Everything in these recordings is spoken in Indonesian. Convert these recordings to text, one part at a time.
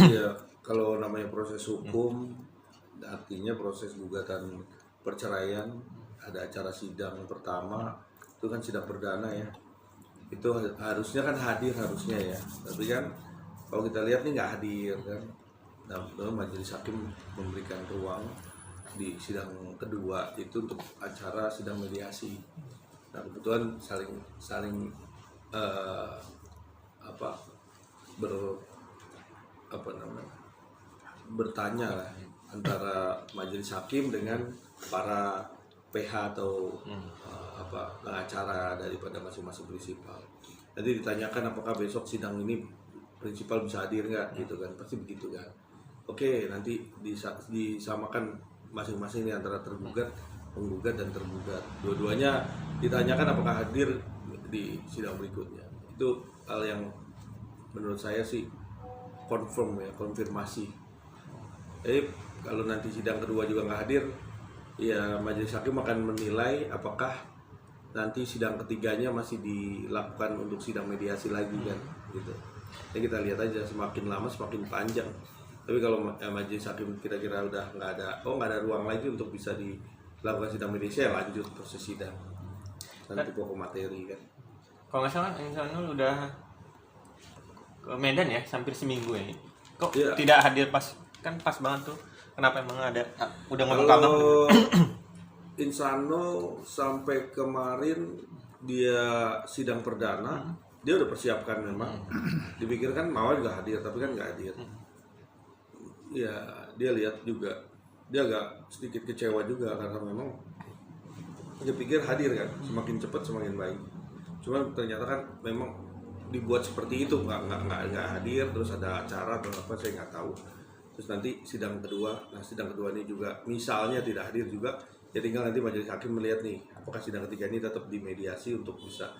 Iya, kalau namanya proses hukum, artinya proses gugatan perceraian, ada acara sidang pertama, itu kan sidang perdana ya. Itu harusnya kan hadir harusnya ya, tapi kan kalau kita lihat nih nggak hadir kan. Nah, majelis hakim memberikan ruang di sidang kedua itu untuk acara sidang mediasi. Nah, kebetulan saling saling eh, apa ber apa namanya bertanya lah antara majelis hakim dengan para PH atau pengacara daripada masing-masing prinsipal. Nanti ditanyakan apakah besok sidang ini prinsipal bisa hadir nggak gitu kan, pasti begitu kan. Oke, nanti disamakan masing-masing nih antara tergugat, penggugat dan tergugat. Dua-duanya ditanyakan apakah hadir di sidang berikutnya. Itu hal yang menurut saya sih konfirmasi. Jadi kalau nanti sidang kedua juga nggak hadir, ya majelis hakim akan menilai apakah nanti sidang ketiganya masih dilakukan untuk sidang mediasi lagi kan, gitu. Ya kita lihat aja, semakin lama semakin panjang. Tapi kalau majelis hakim kira-kira udah nggak ada ruang lagi untuk bisa dilakukan sidang mediasi, ya lanjut proses sidang. Nanti pokok materi kan. Kalau nggak salah Insanul udah ke Medan ya, hampir seminggu ini. Kok tidak hadir pas banget tuh? Kenapa emang ada udah ngomong kabar? Insano sampai kemarin dia sidang perdana, dia udah persiapkan memang. Dipikirkan Mawar juga hadir, tapi kan nggak hadir. Ya dia lihat juga, dia agak sedikit kecewa juga karena memang dia pikir hadir kan, semakin cepat semakin baik. Cuma ternyata kan memang dibuat seperti itu, nggak hadir, terus ada acara atau apa saya nggak tahu. Terus nanti sidang kedua, nah sidang kedua ini juga misalnya tidak hadir juga, ya tinggal nanti majelis hakim melihat nih apakah sidang ketiga ini tetap dimediasi untuk bisa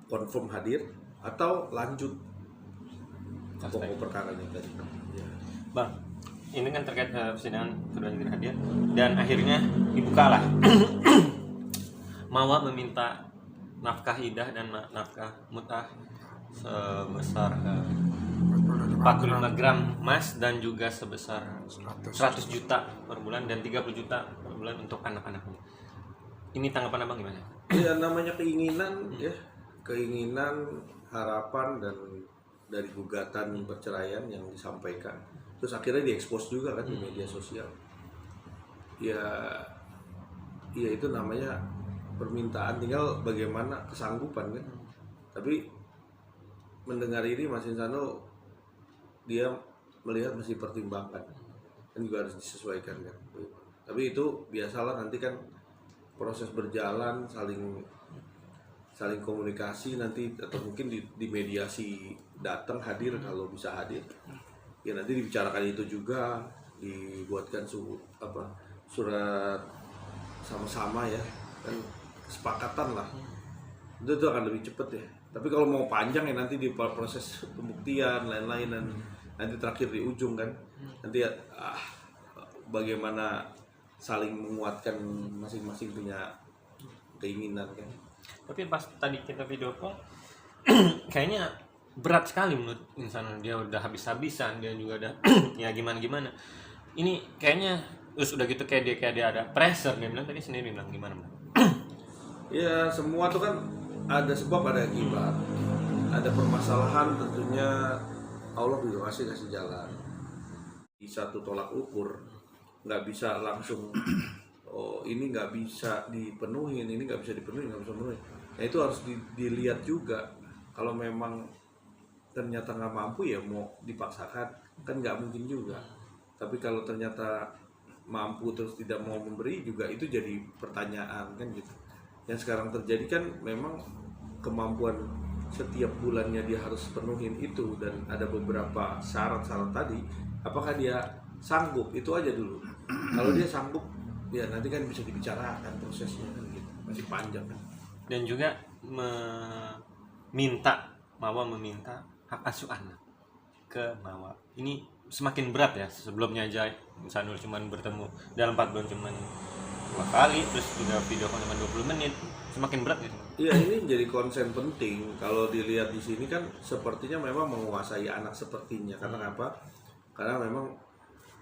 confirm hadir atau lanjut pokok perkaranya tadi. Ya. Bang, ini kan terkait persidangan kedua tidak hadir dan akhirnya dibukalah. Mawa meminta nafkah idah dan nafkah mutah sebesar 45 gram emas dan juga sebesar 100 juta per bulan dan 30 juta per bulan untuk anak-anaknya. Ini tanggapan Abang gimana? Ya namanya keinginan ya, keinginan, harapan dan dari gugatan perceraian yang disampaikan. Terus akhirnya diekspos juga kan di media sosial. Ya itu namanya permintaan, tinggal bagaimana kesanggupan kan. Tapi mendengar ini Mas Insano, dia melihat masih pertimbangkan kan juga harus disesuaikan kan. Tapi itu biasalah, nanti kan proses berjalan, saling komunikasi nanti, atau mungkin di mediasi datang hadir kalau bisa hadir. Ya nanti dibicarakan itu juga, dibuatkan surat sama-sama ya kan, kesepakatan lah. Itu akan lebih cepat ya. Tapi kalau mau panjang ya nanti di proses pembuktian lain-lain dan nanti terakhir di ujung kan, nanti bagaimana saling menguatkan masing-masing punya keinginan kan. Tapi pas tadi kita video call kayaknya berat sekali menurut Insan. Dia udah habis-habisan, dia juga udah ya gimana ini kayaknya. Terus udah gitu kayak dia ada pressure, dia bilang tadi sendiri bilang gimana Bang? Ya semua tuh kan ada sebab ada akibat, ada permasalahan, tentunya Allah juga kasih jalan. Di satu tolak ukur, nggak bisa langsung ini nggak bisa dipenuhi, ini nggak bisa dipenuhi, nggak bisa menuhi. Nah itu harus dilihat juga. Kalau memang ternyata nggak mampu ya mau dipaksakan kan nggak mungkin juga. Tapi kalau ternyata mampu terus tidak mau memberi juga, itu jadi pertanyaan kan gitu. Yang sekarang terjadi kan memang kemampuan setiap bulannya dia harus penuhin itu, dan ada beberapa syarat-syarat tadi, apakah dia sanggup, itu aja dulu. Kalau dia sanggup ya nanti kan bisa dibicarakan prosesnya kan gitu, masih panjang kan. Dan juga Mawa meminta hak asuh anak ke Mawa. Ini semakin berat ya. Sebelumnya aja Insanul cuma bertemu dalam 4 bulan cuma 2 kali, terus juga video call cuma 20 menit. semakin berat gitu. Iya, ini jadi konsen penting. Kalau dilihat di sini kan sepertinya memang menguasai anak sepertinya. Karena apa? Karena memang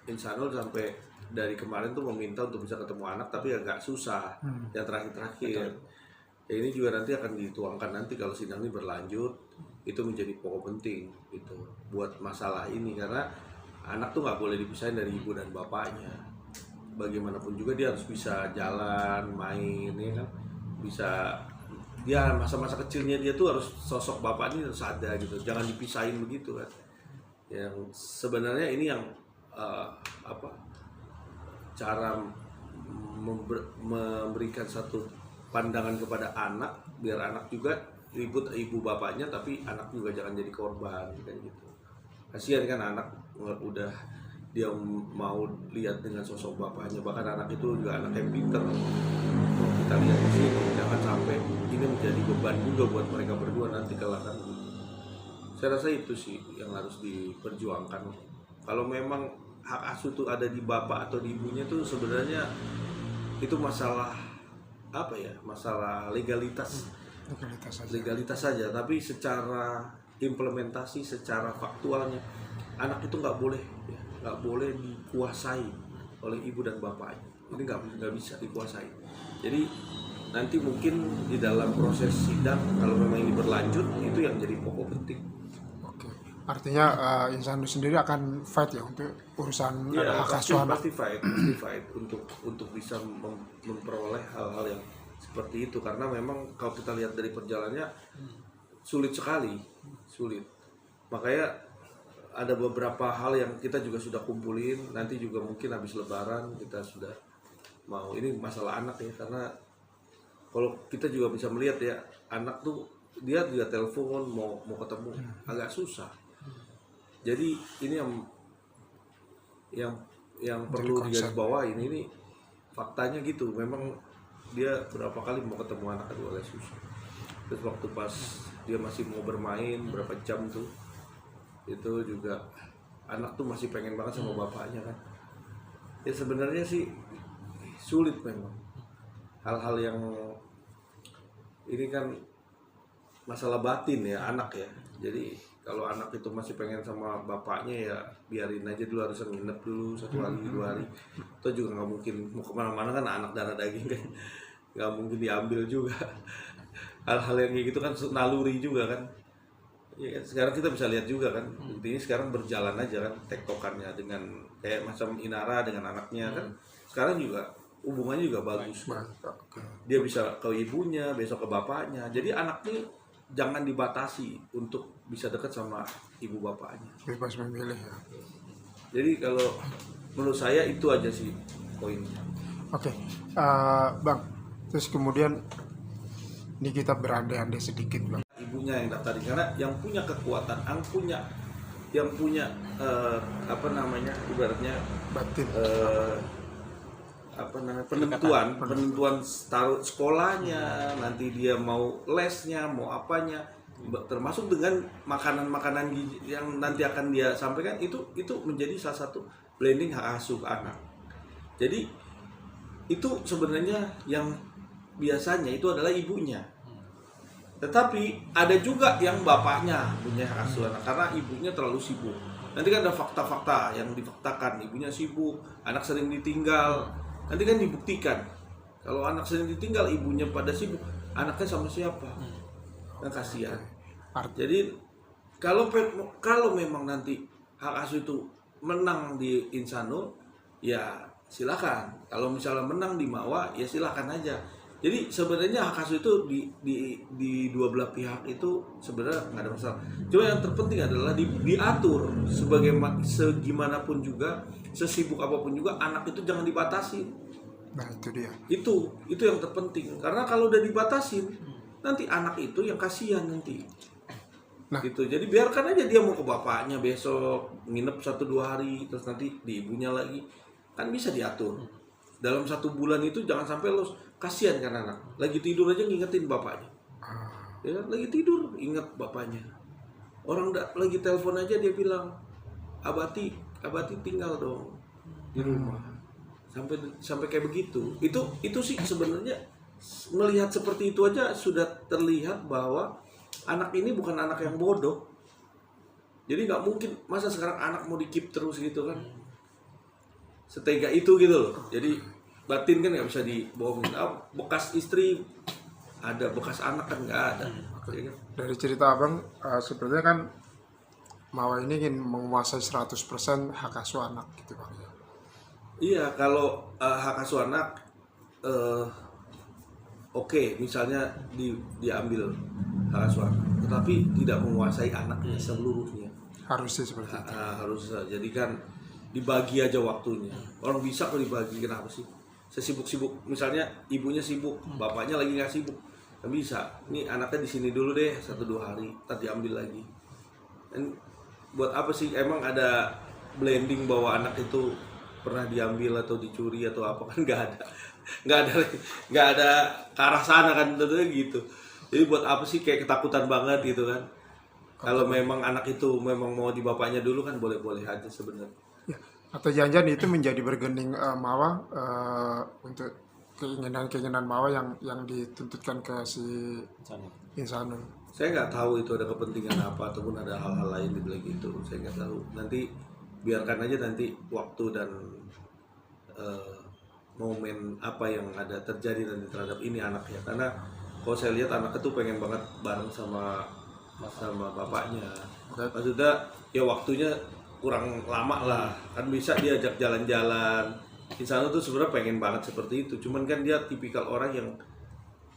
Insanul sampai dari kemarin tuh meminta untuk bisa ketemu anak, tapi agak susah. Yang terakhir-terakhir. Ya, ini juga nanti akan dituangkan nanti kalau sidang ini berlanjut. Itu menjadi pokok penting gitu buat masalah ini, karena anak tuh nggak boleh dipisahin dari ibu dan bapaknya. Bagaimanapun juga dia harus bisa jalan, main, ya kan, bisa dia masa-masa kecilnya dia tuh harus sosok bapak ini harus ada gitu, jangan dipisahin begitu kan. Yang sebenarnya ini yang cara memberikan satu pandangan kepada anak biar anak juga ribut ibu bapaknya, tapi anak juga jangan jadi korban kayak gitu. Kasihan kan anak udah dia mau lihat dengan sosok bapaknya, bahkan anak itu juga anak yang pinter. Kita lihat di sini, jangan sampai ini menjadi beban juga buat mereka berdua nanti kelak kan. Saya rasa itu sih yang harus diperjuangkan. Kalau memang hak asuh itu ada di bapak atau di ibunya, itu sebenarnya itu masalah apa ya? Masalah legalitas saja, tapi secara implementasi, secara faktualnya anak itu nggak boleh dikuasai oleh ibu dan bapaknya. Ini nggak bisa dikuasai. Jadi nanti mungkin di dalam proses sidang kalau memang ini berlanjut, itu yang jadi pokok penting. Oke, artinya Insanul sendiri akan fight ya untuk urusan hak asuh anak. Pasti fight untuk bisa memperoleh hal-hal yang seperti itu, karena memang kalau kita lihat dari perjalanannya sulit sekali. Makanya ada beberapa hal yang kita juga sudah kumpulin, nanti juga mungkin habis lebaran kita sudah mau, ini masalah anak ya, karena kalau kita juga bisa melihat ya, anak tuh dia juga telepon mau ketemu agak susah. Jadi ini yang perlu digarisbawahi, ini faktanya gitu, memang dia berapa kali mau ketemu anak itu agak susah. Terus waktu pas dia masih mau bermain berapa jam tuh, itu juga anak tuh masih pengen banget sama bapaknya kan. Ya sebenarnya sih sulit memang. Hal-hal yang ini kan masalah batin ya anak ya. Jadi kalau anak itu masih pengen sama bapaknya, ya biarin aja dulu, harus nginep dulu 1 hari 2 hari. Itu juga nggak mungkin mau kemana-mana kan, anak darah daging kan, nggak mungkin diambil juga. Hal-hal yang kayak gitu kan naluri juga kan. Ya, sekarang kita bisa lihat juga kan, intinya sekarang berjalan aja kan tektokannya dengan kayak macam Inara dengan anaknya kan. Sekarang juga hubungannya juga bagus. Dia bisa ke ibunya, besok ke bapaknya. Jadi anak ini jangan dibatasi untuk bisa dekat sama ibu bapaknya. Bebas memilih ya. Jadi kalau menurut saya itu aja sih poinnya. Oke, Bang. Terus kemudian ini kita berandai-andai sedikit, Bang. Ibunya yang daftarin, karena yang punya kekuatan, yang punya ibaratnya Batin. penentuan taruh sekolahnya, nanti dia mau lesnya, mau apanya, termasuk dengan makanan gizi yang nanti akan dia sampaikan, itu menjadi salah satu blending hak asuh anak. Jadi itu sebenarnya yang biasanya itu adalah ibunya, tetapi ada juga yang bapaknya punya hak asuh anak karena ibunya terlalu sibuk. Nanti kan ada fakta-fakta yang difaktakan, ibunya sibuk, anak sering ditinggal. Nanti kan dibuktikan kalau anak sering ditinggal, ibunya pada sibuk, anaknya sama siapa? Kan kasihan. Jadi kalau memang nanti hak asuh itu menang di Insanul, ya silakan. Kalau misalnya menang di Mawa, ya silakan aja. Jadi sebenarnya hak asuh itu di dua belah pihak itu sebenarnya nggak ada masalah. Cuma yang terpenting adalah diatur segimanapun juga, sesibuk apapun juga, anak itu jangan dibatasi. Nah itu dia. Itu yang terpenting. Karena kalau udah dibatasin, nanti anak itu yang kasihan nanti. Nah, gitu. Jadi biarkan aja dia mau ke bapaknya besok, nginep 1-2 hari, terus nanti di ibunya lagi, kan bisa diatur. Dalam 1 bulan itu jangan sampai los. Kasihan kan anak, lagi tidur aja ngingetin bapaknya, ya lagi tidur inget bapaknya. Orang lagi telepon aja dia bilang, abati tinggal dong di rumah, sampai kayak begitu. Itu sih sebenarnya melihat seperti itu aja sudah terlihat bahwa anak ini bukan anak yang bodoh. Jadi nggak mungkin masa sekarang anak mau di-keep terus gitu kan. Setega itu gitu loh. Jadi batin kan nggak bisa dibohongin. Bekas istri ada, bekas anak kan nggak ada. Ya kan? Dari cerita abang, sepertinya kan Mawa ini ingin menguasai 100% hak asuh anak gitu bang. Iya, kalau hak asuh anak oke, misalnya diambil hak asuh anak, tetapi tidak menguasai anaknya seluruhnya. Harusnya seperti itu. Harus jadi kan dibagi aja waktunya. Orang bisa kok dibagi, kenapa sih? Sesibuk-sibuk, misalnya ibunya sibuk, bapaknya lagi nggak sibuk, kan bisa. Ini anaknya di sini dulu deh 1-2 hari, ntar diambil lagi. Dan buat apa sih? Emang ada blending bahwa anak itu pernah diambil atau dicuri atau apa, kan nggak ada ke arah sana kan, tentunya gitu. Jadi buat apa sih kayak ketakutan banget gitu kan? Kalau memang anak itu memang mau di bapaknya dulu kan boleh-boleh aja sebenarnya. Ya. Atau jangan-jangan itu menjadi bergening Mawa untuk keinginan Mawa yang dituntutkan ke si Insanul. Saya nggak tahu itu ada kepentingan apa ataupun ada hal-hal lain di balik itu. Saya nggak tahu. Nanti biarkan aja nanti waktu dan momen apa yang ada terjadi nanti terhadap ini anaknya. Karena kalau saya lihat anaknya tuh pengen banget bareng sama bapaknya. Maksudnya ya waktunya kurang lama lah, kan bisa diajak jalan-jalan. Insanul tuh sebenarnya pengen banget seperti itu, cuman kan dia tipikal orang yang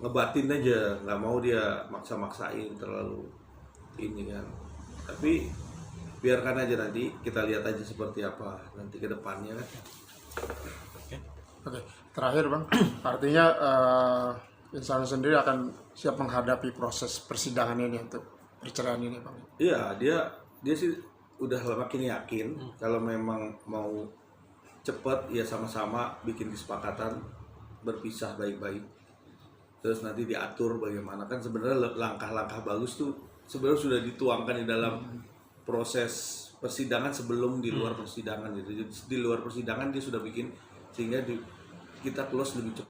ngebatin aja, nggak mau dia maksa-maksain terlalu ini kan. Tapi biarkan aja, nanti kita lihat aja seperti apa nanti ke depannya kan. Oke, terakhir bang, artinya Insanul sendiri akan siap menghadapi proses persidangan ini untuk perceraian ini bang? Iya, dia sih udah makin yakin kalau memang mau cepet ya sama-sama bikin kesepakatan berpisah baik-baik, terus nanti diatur bagaimana. Kan sebenarnya langkah-langkah bagus tuh sebenarnya sudah dituangkan di dalam proses persidangan sebelum di luar persidangan gitu. Jadi di luar persidangan dia sudah bikin sehingga kita close lebih cepat.